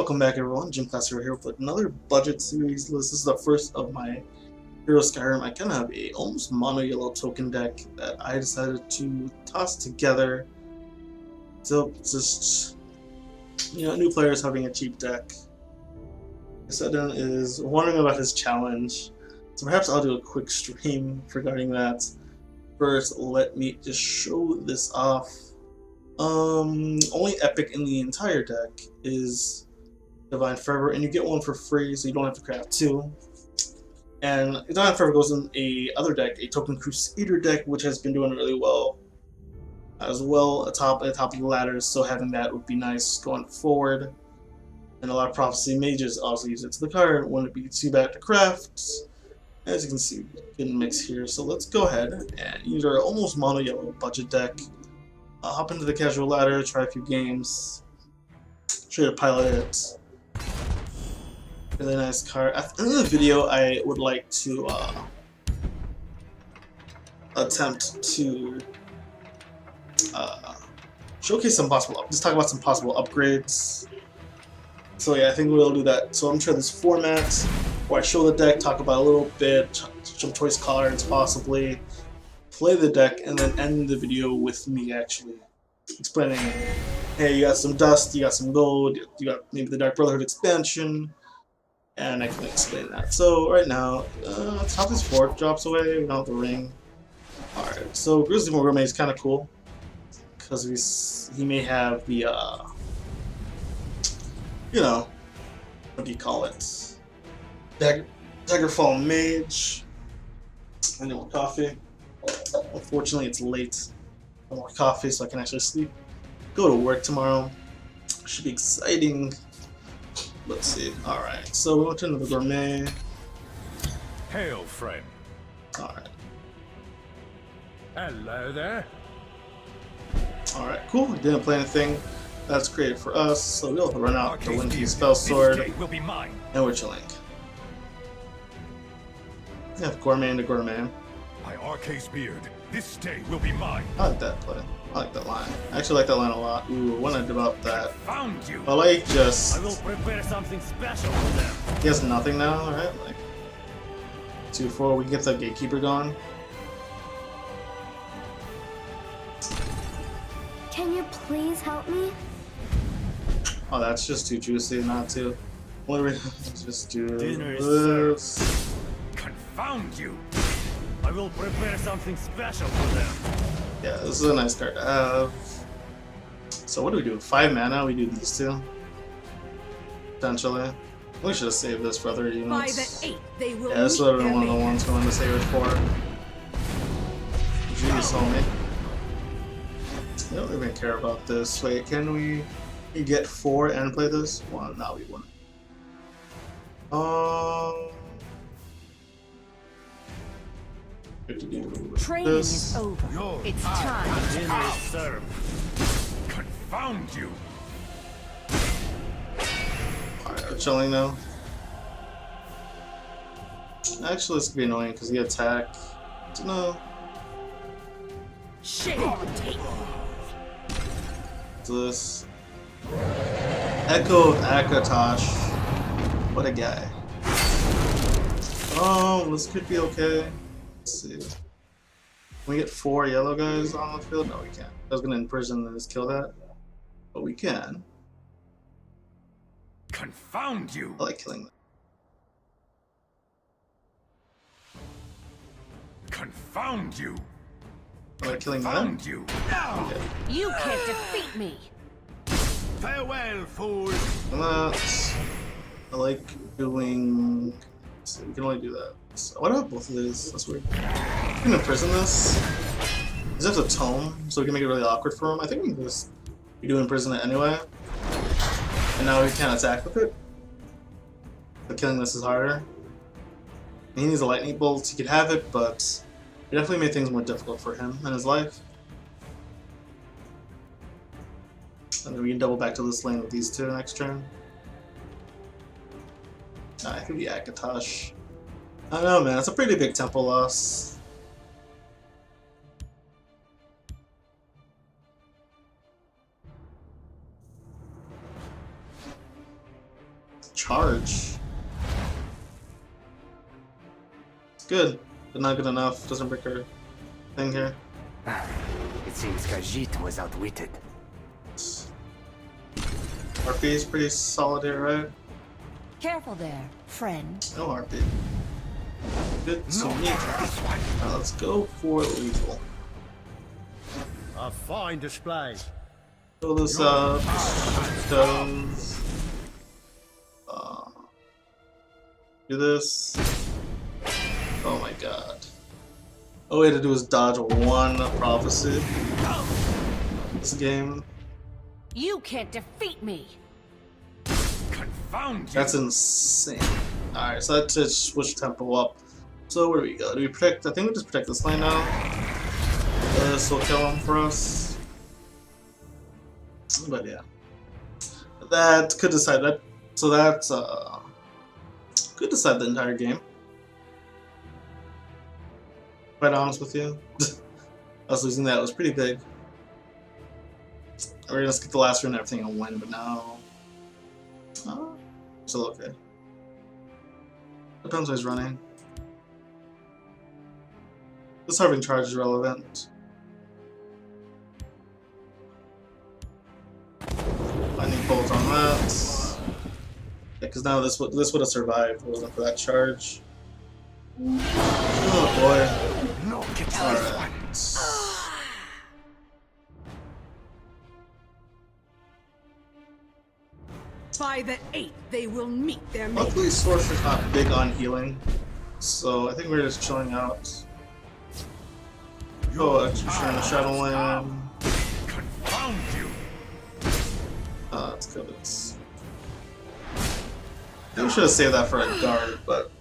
welcome back everyone, Gym Class here with another budget series list. This is the first of my Hero Skyrim. I kind of have a almost mono yellow token deck that I decided to toss together. So just, new players having a cheap deck. Sudden is wondering about his challenge, so perhaps I'll do a quick stream regarding that. First, let me just show this off. Only epic in the entire deck is Divine Fervor, and you get one for free, so you don't have to craft two. And Divine Fervor goes in a other deck, a Token Crusader deck, which has been doing really well as well atop of the ladder. So having that would be nice going forward. And a lot of Prophecy mages also use it to the card. Wouldn't be too bad to craft. As you can see, good mix here. So let's go ahead and use our almost mono yellow budget deck. Hop into the casual ladder, try a few games, try to pilot it. Really nice card. At the end of the video, I would like to attempt to showcase some possible, just talk about some possible upgrades. So yeah, I think we'll do that. So I'm sure this format where I show the deck, talk about a little bit, some choice cards possibly, play the deck, and then end the video with me actually explaining, hey, you got some dust, you got some gold, you got maybe the Dark Brotherhood expansion, and I can explain that. So right now, top is 4 drops away, we don't have the ring. Alright, so Grizzly Gourmet is kind of cool, because he may have the, what do you call it? Daggerfall Mage. I need more coffee. Unfortunately, it's late. I want more coffee so I can actually sleep. Go to work tomorrow. Should be exciting. Let's see. Alright, so we went into the Gourmet. Hail, friend. Alright. Hello there. Alright, cool. Didn't play anything. That's created for us, so we'll run out the Winky Spellsword. And we're chilling. We have Gourmet into Gourmet. My Arcase beard, this day will be mine. I like that play. I like that line. I actually like that line a lot. Ooh, I wanted about that. Found you. I like just. I will prepare something special for them. He has nothing now, alright? Like 2-4, we can get the Gatekeeper going. Can you please help me? Oh, that's just too juicy not to. What do we just do? Dinner is this. served. Confound you. I will prepare something special for them. Yeah, this is a nice card to have. So what do we do? 5 mana, we do these two. Potentially. We should have saved this for other units. By the 8th, they will Yeah, this is literally one of the ones we wanted to save it for. Jeez, homie. I don't even care about this. Wait, can we get 4 and play this? Well, no, we wouldn't. Training this. is over. Your It's time. Dinner is served. Confound you. Alright, we're chilling now. Actually, this could be annoying because he attack. No. Shake tape. This. Echo of Akatosh. What a guy. Oh, this could be okay. Let's see. Can we get 4 yellow guys on the field? No, we can't. I was gonna imprison and just kill that. But we can. Confound you. I like killing them. Confound you. I like killing them. Confound you. Okay. You can't defeat me. Farewell, fool. And that's. I like doing. Let's see, we can only do that. So, what about both of these? That's weird. We can imprison this. This has a tome, so we can make it really awkward for him. I think we can just do imprison it anyway. And now we can't attack with it. But killing this is harder. He needs a lightning bolt. He could have it, but it definitely made things more difficult for him in his life. And then we can double back to this lane with these two next turn. I think the Akatosh. I don't know, man. It's a pretty big tempo loss. charge. It's good, but not good enough. Doesn't break our thing here. It seems Khajiit was outwitted. RP is pretty solid here, right? Careful there, friend. No RP. Good to me. Now let's go for lethal. A fine display. Fill this up. Stones. Do this. Oh my god. All we had to do was dodge one prophecy. This game. You can't defeat me. Confound you. That's insane. Alright, so that's to switch tempo up. So where do we go? Do we protect? I think we just protect this lane now. This will kill him for us. But yeah. That could decide that. So that's could decide the entire game. Quite honest with you. Us losing that was pretty big. We're gonna skip the last run and everything and win, but now still okay. Depends when he's running. This harving charge is relevant. Lightning bolt on that. Yeah, because now this would have survived if it wasn't for that charge. Oh boy. No, get Alright. By the 8th, they will meet their mate. Luckily, Sorcerer's not big on healing, so I think we're just chilling out. Oh, Executioner in the Shadow Lane. Confound you. Let's kill this. I think we should have saved that for a guard, but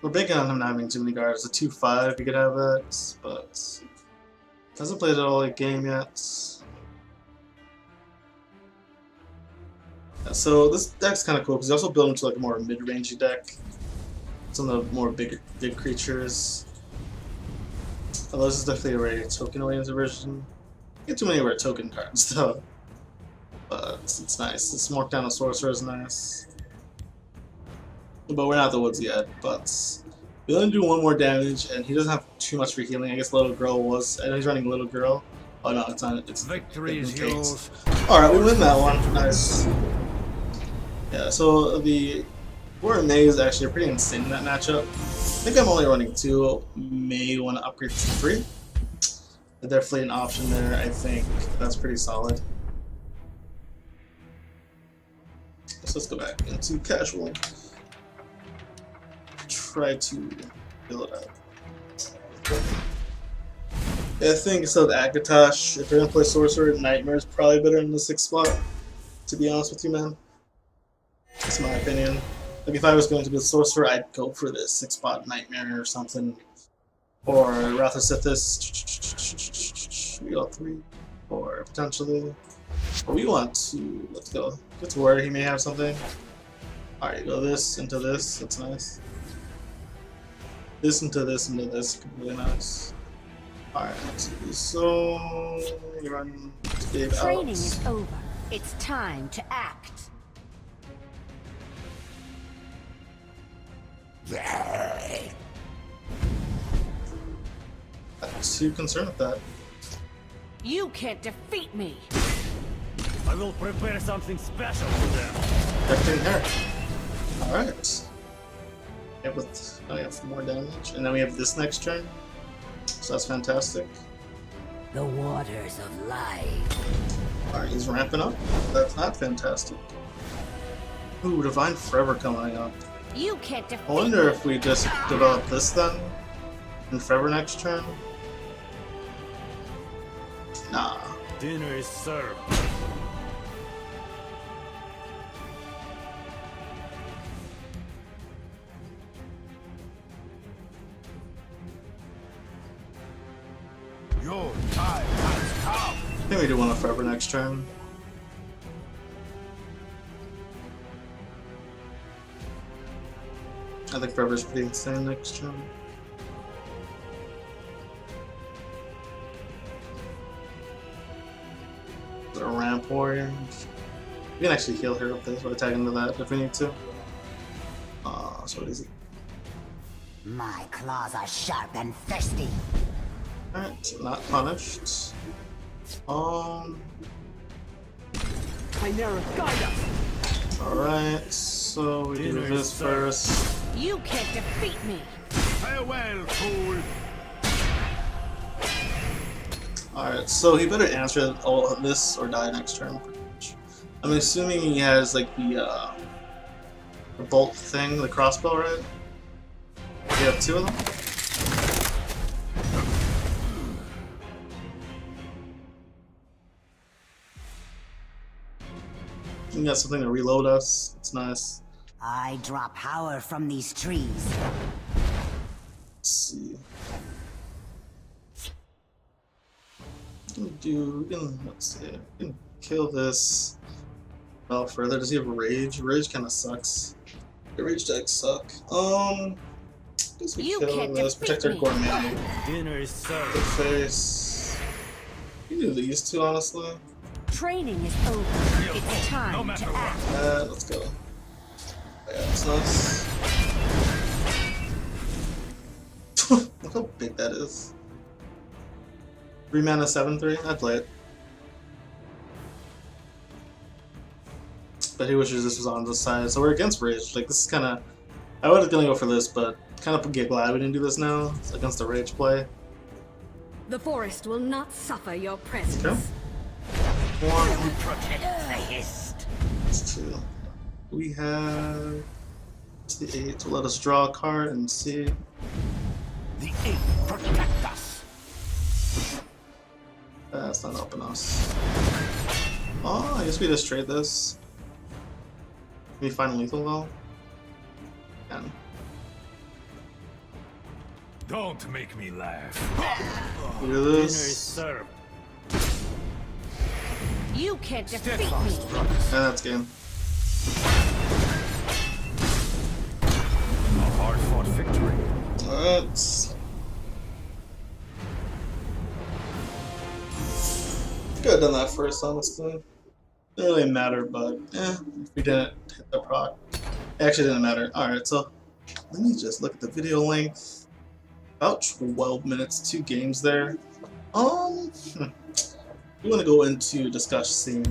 we're big on him not having too many guards. A 2-5, you could have it, but hasn't played it all like game yet. Yeah, so this deck's kind of cool because you also build into like a more mid-rangey deck. Some of the more big creatures. Although this is definitely a very token-oriented version. Get too many rare token cards though, but it's nice. This Markdown of Sorcerer is nice. But we're not at the woods yet, but we only do 1 more damage, and he doesn't have too much for healing. I guess Little Girl was. I know he's running Little Girl. Oh no, it's not. It's Victory is yours. Alright, we win that one. Nice. Yeah, so the War May is actually pretty insane in that matchup. I think I'm only running 2. May want to upgrade to 3. Definitely an option there, I think. That's pretty solid. So let's go back into casual. Try to fill it out. I think instead of Akatosh, if you're gonna play Sorcerer, Nightmare is probably better in the 6th spot. To be honest with you, man. That's my opinion. Like if I was going to be a Sorcerer, I'd go for this 6th spot Nightmare or something. Or Wrath of Sithis. We got 3. Or potentially. Or we want to, let's go. Get to where he may have something. Alright, go this into this, that's nice. This into this into this, could be really nice. Alright, so you run Dave out. Training is over. It's time to act. Not too concerned with that. You can't defeat me. I will prepare something special for them. Protecting her. Alright. Yeah, with now we have more damage. And then we have this next turn. So that's fantastic. The waters of life. Alright, he's ramping up. That's not fantastic. Ooh, Divine Forever coming up. You can't defeat I wonder me. if we just develop this then? And Forever next turn? Nah. Dinner is served. Your time has come. I think we do want a Forever next turn. I think Forever's pretty insane next turn. The Ramp Warrior. We can actually heal her with this by tagging to that if we need to. So what is it? My claws are sharp and thirsty. Alright, not punished. Chimera, guide us! Alright, so we do Dinner this is served. first. You can't defeat me. Farewell, fool. Alright, so he better answer all of this or die next turn. I'm assuming he has like the bolt thing, the crossbow, right? We have two of them. We got something to reload us. It's nice. I draw power from these trees. Let's see. Let's see. We can kill this. Well, further, does he have rage? Rage kind of sucks. The rage decks suck. Guess we You kill can't this. Protect our defeat me. gourmet. Dinner is served. Good face. You do these two, honestly. Training is over. It's time No to matter act. Let's go. Yeah, it's nice. Look how big that is. 3 mana, 7/3. I'd play it. But he wishes this was on this side, so we're against Rage. Like, this is kind of... I was gonna go for this, but kind of get glad we didn't do this now. It's against the Rage play. The forest will not suffer your presence. Okay. One, Protect the hist. it's two. We have... It's the 8. So let us draw a card and see. The 8 protect us. That's not helping us. Oh, I guess we just trade this. Can we find lethal though? Can. Don't make me laugh. We do Dinner is this. served. You can't defeat Steadfast, me. brothers. And that's game. A hard-fought victory. Let's... Could have done that first, honestly. Didn't really matter, but if we didn't hit the proc. It actually didn't matter. Alright, so let me just look at the video length. About 12 minutes, 2 games there. We want to go into discussing,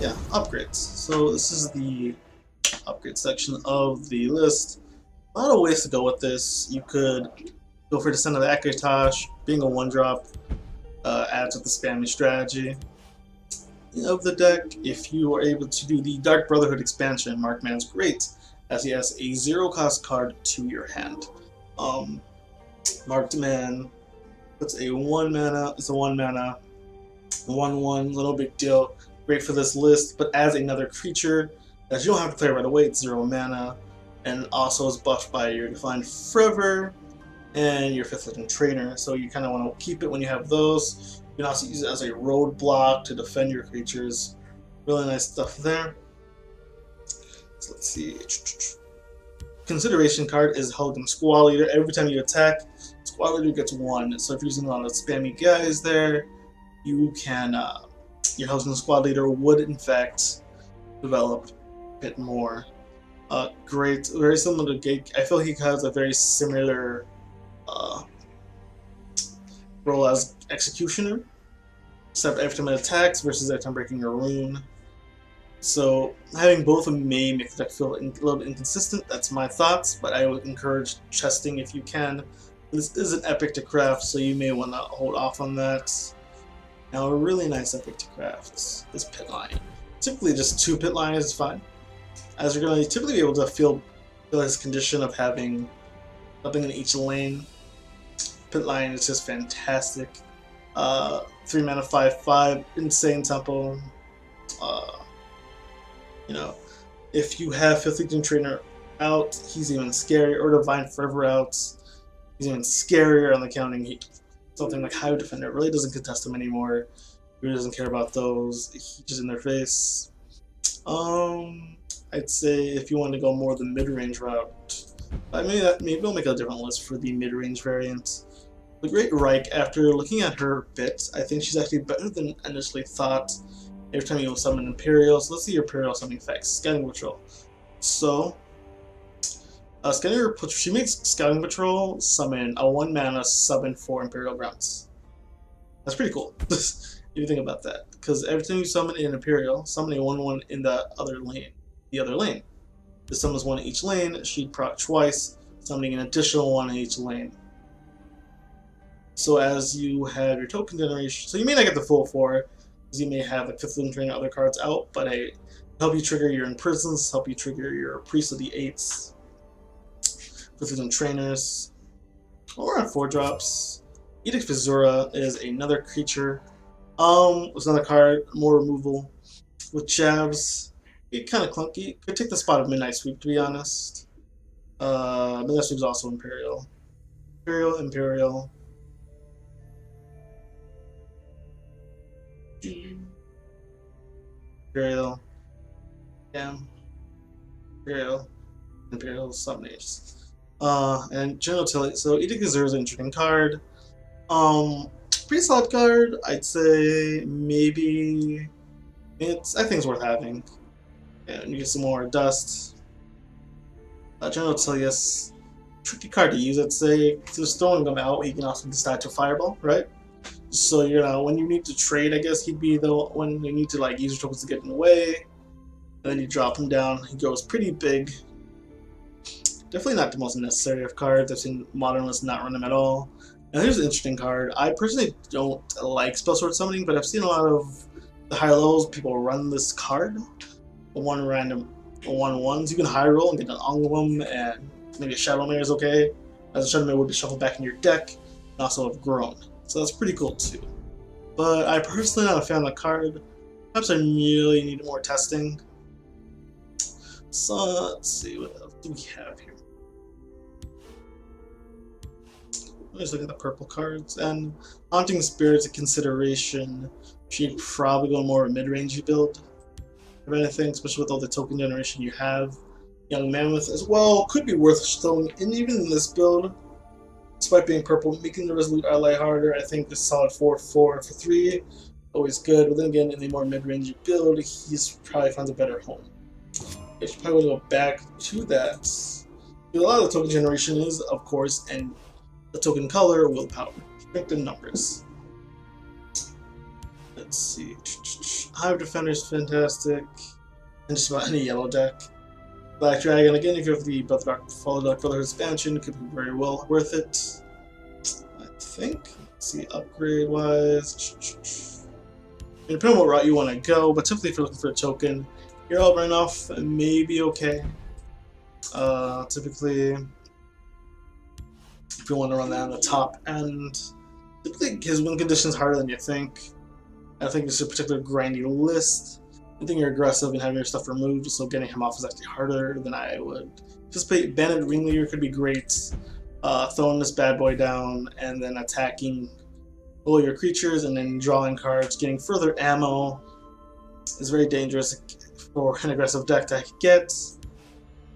upgrades. So this is the upgrade section of the list. A lot of ways to go with this. You could go for Descent of the Akatosh, being a 1-drop, adds with the spammy strategy of the deck. If you are able to do the Dark Brotherhood expansion, Markman's great, as he has a 0-cost card to your hand. Marked Man, it's a 1 mana, 1/1, little big deal, great for this list, but as another creature that you don't have to play right away, it's 0 mana, and also is buffed by your Divine Forever and your 5th Legend Trainer, so you kind of want to keep it when you have those. You can also use it as a roadblock to defend your creatures. Really nice stuff there. So let's see. Consideration card is held in Squad Leader. Every time you attack, Squad Leader gets 1. So if you're using a lot of spammy guys there, you can, your Hell's Squad Leader would in fact develop a bit more. Great, very similar to Gate. I feel he has a very similar role as Executioner, except every time it attacks versus every time breaking a rune. So having both of them may make the deck feel a little bit inconsistent. That's my thoughts, but I would encourage chesting if you can. This is an epic to craft, so you may want to hold off on that. Now, a really nice epic to craft is Pit Line. Typically, just 2 Pit Lines is fine, as you're going to typically be able to feel his condition of having something in each lane. Pit Line is just fantastic. 3 mana, 5/5, insane tempo. If you have 5th Legion Trainer out, he's even scarier, or Divine Forever out, he's even scarier on the counting. Something like Hive Defender really doesn't contest him anymore. He really doesn't care about those. He's just in their face. I'd say if you want to go more the mid-range route, maybe we'll make a different list for the mid-range variant. The Great Reich, after looking at her bit, I think she's actually better than initially thought every time you summon Imperial. So let's see your Imperial summoning effects. Scouting Patrol. So, Scouting Patrol, she makes Scouting Patrol summon a 1 mana summon 4 Imperial Grounds. That's pretty cool. If you think about that. Because every time you summon an Imperial, summon a 1/1 in the other lane. This summons 1 in each lane, she'd proc twice, summoning an additional 1 in each lane. So as you have your token generation, so you may not get the full 4, because you may have like 5th Edition Trainer other cards out, but help you trigger your Imprisons, help you trigger your Priest of the 8s, 5th Edition Trainers, or on 4 drops. Edict Visura is another creature. It's another card, more removal. With Jabs, it's kind of clunky. Could take the spot of Midnight Sweep, to be honest. Midnight Sweep is also Imperial. Imperial. Yeah. Imperial Summoners. And General Tilly. So Edict Visura is an interesting card. Pretty solid card. I'd say maybe I think it's worth having. And you get some more dust. General Tilius, tricky card to use, I'd say. Just throwing them out, he can also decide to fireball, right? So when you need to trade, I guess he'd be the when you need to like use your tokens to get in the way. And then you drop him down. He goes pretty big. Definitely not the most necessary of cards. I've seen modern lists not run them at all. And here's an interesting card. I personally don't like Spellsword summoning, but I've seen a lot of the higher levels people run this card. One random 1/1s. You can high roll and get an Onglum and maybe a Shadowmare is okay. As a Shadowmare would be shuffled back in your deck and also have grown. So that's pretty cool too. But I personally not a fan of the card. Perhaps I really need more testing. So let's see, what else do we have here? Let's look at the purple cards. And Haunting Spirit's a consideration. She'd probably go more of a mid-range build, if anything, especially with all the token generation you have. Young Mammoth as well could be worth throwing in even in this build. Despite being purple, making the Resolute ally harder, I think this solid 4/4 for 3, always good. But then again, in a more mid-range build, he's probably finds a better home. I should probably go back to that. A lot of the token generation is, of course, and the token color, willpower, strength and numbers. Let's see. Hive Defender is fantastic, and just about any yellow deck. Black Dragon, again, if you have the Follow Dark Brotherhood expansion, could be very well worth it. I think. Let's see, upgrade wise. Depending on what route you want to go, but typically if you're looking for a token, your out runoff may be okay. Typically, if you want to run that on the top end, typically his win condition is harder than you think. I think it's a particular grindy list. I think you're aggressive and having your stuff removed, so getting him off is actually harder than I would anticipate. Bandit Ringleader could be great. Throwing this bad boy down and then attacking all your creatures and then drawing cards, getting further ammo is very dangerous for an aggressive deck to get.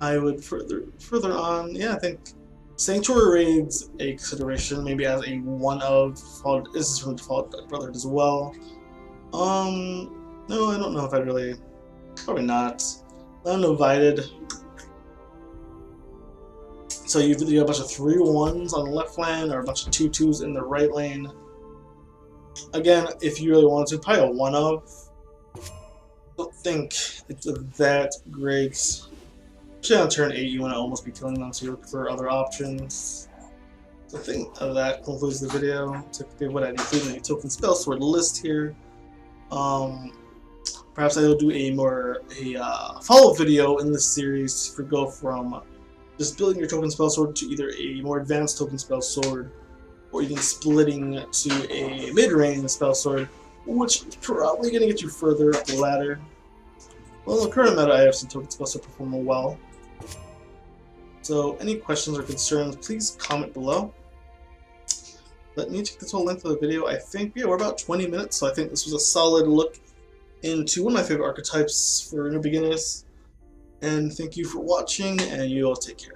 I would further on, yeah, I think Sanctuary Raid's a consideration, maybe as a one of default. This is from default Brotherhood as well. No, I don't know if I'd really. Probably not. Uninvited. So you have a bunch of 3/1s on the left lane or a bunch of 2/2s in the right lane. Again, if you really want to, probably a one of. Don't think it's that great. Actually, on turn 8, you want to almost be killing them, so you look for other options. So I think that concludes the video. Typically, what I include in the token Spellsword list here. Perhaps I will do a follow-up video in this series to go from just building your token Spellsword to either a more advanced token Spellsword, or even splitting to a mid-range Spellsword, which is probably going to get you further up the ladder. Well, in the current meta, I have some token Spellsword performing well. So, any questions or concerns, please comment below. Let me take the total length of the video. I think, yeah, we're about 20 minutes, so I think this was a solid look into one of my favorite archetypes for new beginners. And thank you for watching, and you all take care.